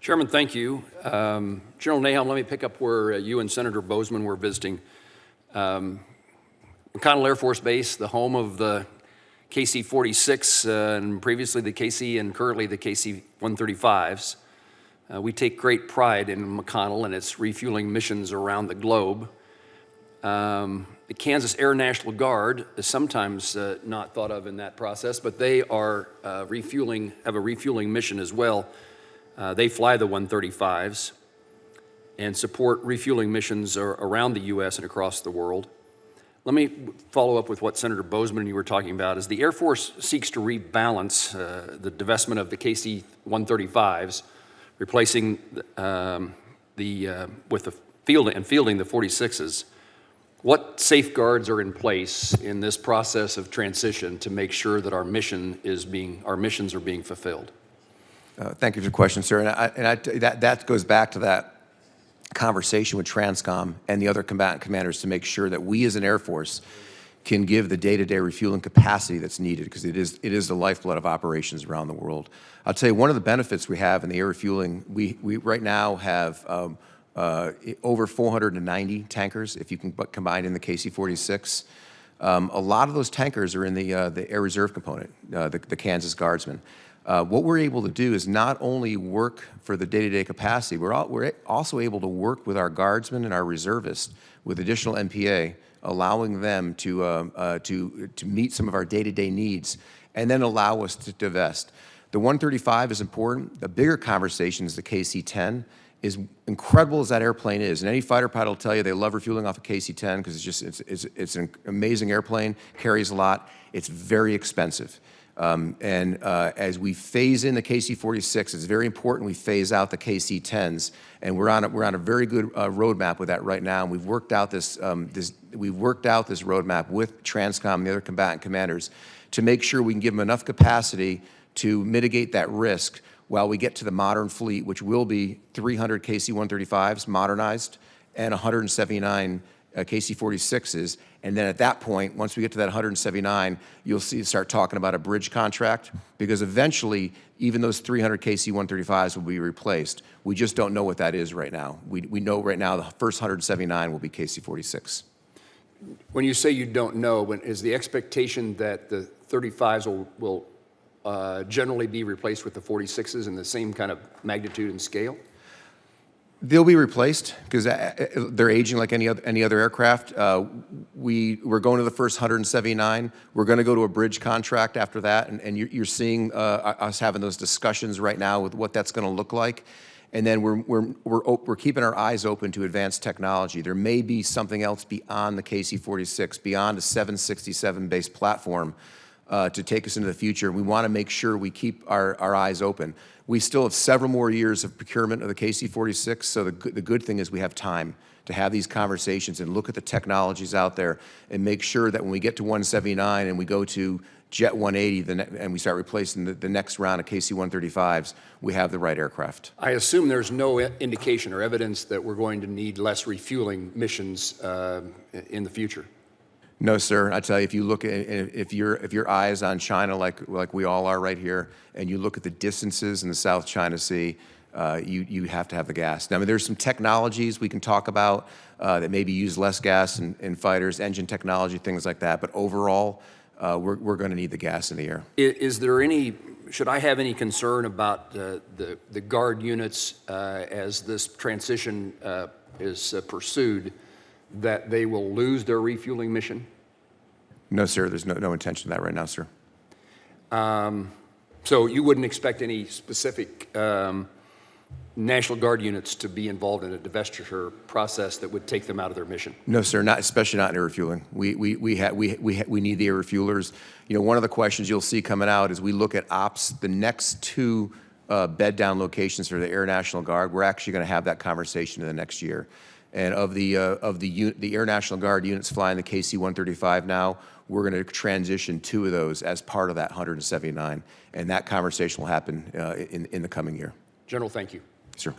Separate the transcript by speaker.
Speaker 1: Chairman, thank you. General Nahum, let me pick up where you and Senator Bozeman were visiting. McConnell Air Force Base, the home of the KC-46 and previously the KC and currently the KC-135s. We take great pride in McConnell and its refueling missions around the globe. The Kansas Air National Guard is sometimes not thought of in that process, but they are have a refueling mission as well. They fly the 135s and support refueling missions around the U.S. and across the world. Let me follow up with what Senator Bozeman and you were talking about. As the Air Force seeks to rebalance the divestment of the KC-135s, replacing fielding the 46s, what safeguards are in place in this process of transition to make sure that our missions are being fulfilled?
Speaker 2: Thank you for the question, sir. That goes back to that conversation with TRANSCOM and the other combatant commanders to make sure that we as an Air Force can give the day-to-day refueling capacity that's needed, because it is the lifeblood of operations around the world. I'll tell you, one of the benefits we have in the air refueling, we right now have over 490 tankers, if you can combine in the KC-46. A lot of those tankers are in the Air Reserve component, the Kansas Guardsmen. What we're able to do is not only work for the day-to-day capacity, we're also able to work with our guardsmen and our reservists with additional MPA, allowing them to meet some of our day-to-day needs and then allow us to divest. The 135 is important. The bigger conversation is the KC-10. As incredible as that airplane is, and any fighter pilot will tell you they love refueling off a KC-10 because it's an amazing airplane, carries a lot. It's very expensive. As we phase in the KC-46, it's very important we phase out the KC-10s, and we're on a very good roadmap with that right now. And we've worked out this roadmap with TRANSCOM and the other combatant commanders to make sure we can give them enough capacity to mitigate that risk while we get to the modern fleet, which will be 300 KC-135s modernized and 179 KC-46s. And then at that point, once we get to that 179, you'll start talking about a bridge contract, because eventually even those 300 KC-135s will be replaced. We just don't know what that is right now. We know right now the first 179 will be KC-46.
Speaker 1: When you say you don't know, is the expectation that the 35s will generally be replaced with the 46s in the same kind of magnitude and scale?
Speaker 2: They'll be replaced because they're aging like any other aircraft. We're going to the first 179. We're going to go to a bridge contract after that, and you're seeing us having those discussions right now with what that's going to look like. And then we're keeping our eyes open to advanced technology. There may be something else beyond the KC-46, beyond a 767-based platform to take us into the future. We want to make sure we keep our eyes open. We still have several more years of procurement of the KC-46, so the good thing is we have time to have these conversations and look at the technologies out there and make sure that when we get to 179 and we go to Jet 180 and we start replacing the next round of KC-135s, we have the right aircraft.
Speaker 1: I assume there's no indication or evidence that we're going to need less refueling missions in the future.
Speaker 2: No, sir. I tell you, if you look at if your eye is on China, like we all are right here, and you look at the distances in the South China Sea, you have to have the gas. Now, I mean, there's some technologies we can talk about that maybe use less gas in fighters, engine technology, things like that. But overall, we're going to need the gas in the air.
Speaker 1: Should I have any concern about the Guard units as this transition is pursued, that they will lose their refueling mission?
Speaker 2: No, sir. There's no intention of that right now, sir.
Speaker 1: So you wouldn't expect any specific National Guard units to be involved in a divestiture process that would take them out of their mission?
Speaker 2: No, sir. Especially not in air refueling. We need the air refuelers. You know, one of the questions you'll see coming out is we look at ops. The next two bed down locations for the Air National Guard, we're actually going to have that conversation in the next year. And of the Air National Guard units flying the KC-135 now, we're going to transition 2 of those as part of that 179, and that conversation will happen in the coming year.
Speaker 1: General, thank you.
Speaker 2: Sir.